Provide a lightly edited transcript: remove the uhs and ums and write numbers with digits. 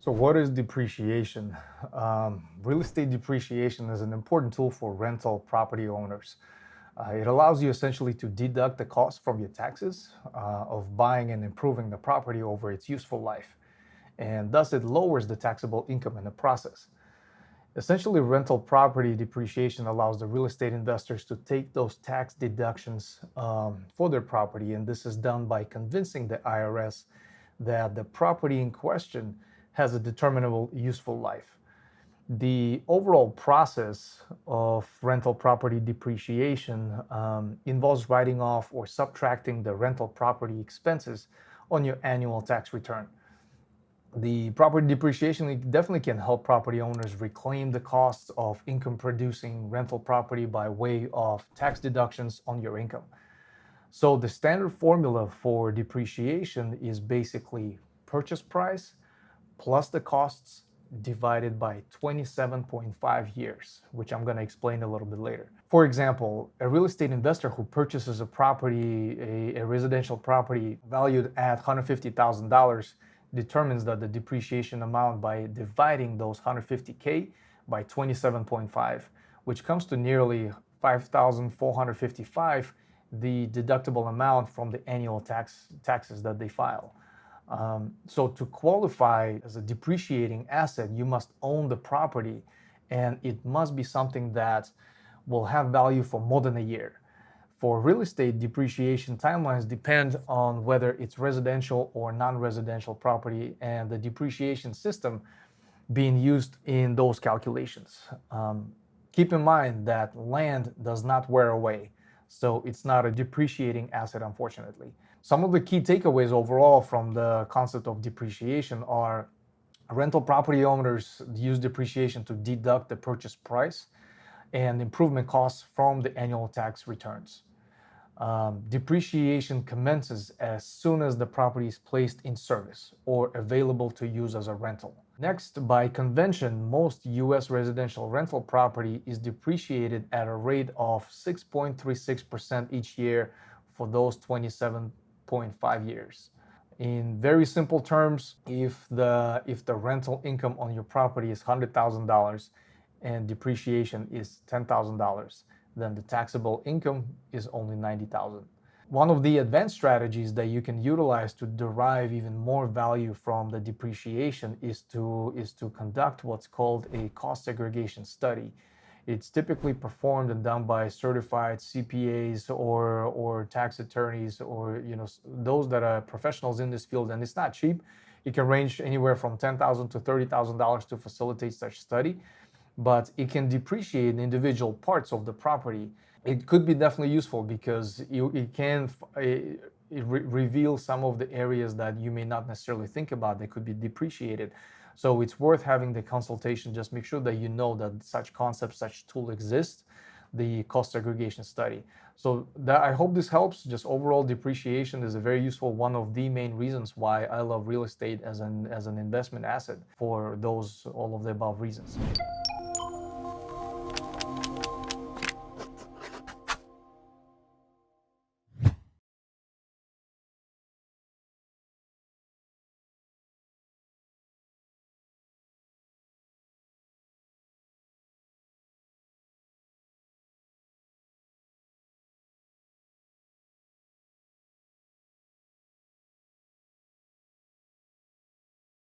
So what is depreciation? Real estate depreciation is an important tool for rental property owners. It allows you essentially to deduct the cost from your taxes of buying and improving the property over its useful life. And thus it lowers the taxable income in the process. Essentially, rental property depreciation allows the real estate investors to take those tax deductions for their property, and this is done by convincing the IRS that the property in question has a determinable useful life. The overall process of rental property depreciation involves writing off or subtracting the rental property expenses on your annual tax return. The property depreciation definitely can help property owners reclaim the costs of income producing rental property by way of tax deductions on your income. So the standard formula for depreciation is basically purchase price plus the costs divided by 27.5 years, which I'm going to explain a little bit later. For example, a real estate investor who purchases a property, a residential property valued at $150,000 determines that the depreciation amount by dividing those 150K by 27.5, which comes to nearly 5,455, the deductible amount from the annual taxes that they file. So to qualify as a depreciating asset, you must own the property, and it must be something that will have value for more than a year. For real estate, depreciation timelines depend on whether it's residential or non-residential property and the depreciation system being used in those calculations. Keep in mind that land does not wear away, so it's not a depreciating asset, unfortunately. Some of the key takeaways overall from the concept of depreciation are rental property owners use depreciation to deduct the purchase price and improvement costs from the annual tax returns. Depreciation commences as soon as the property is placed in service or available to use as a rental. Next, by convention, most U.S. residential rental property is depreciated at a rate of 6.36% each year for those 27.5 years. In very simple terms, if the rental income on your property is $100,000 and depreciation is $10,000, then the taxable income is only $90,000. One of the advanced strategies that you can utilize to derive even more value from the depreciation is to conduct what's called a cost segregation study. It's typically performed and done by certified CPAs or tax attorneys, or those that are professionals in this field, and it's not cheap. It can range anywhere from $10,000 to $30,000 to facilitate such study, but it can depreciate individual parts of the property. It could be definitely useful because it reveals some of the areas that you may not necessarily think about that could be depreciated. So it's worth having the consultation. Just make sure that you know that such concept, such tool exists, the cost segregation study. So I hope this helps. Just overall, depreciation is a very useful, one of the main reasons why I love real estate as an investment asset, for all of the above reasons.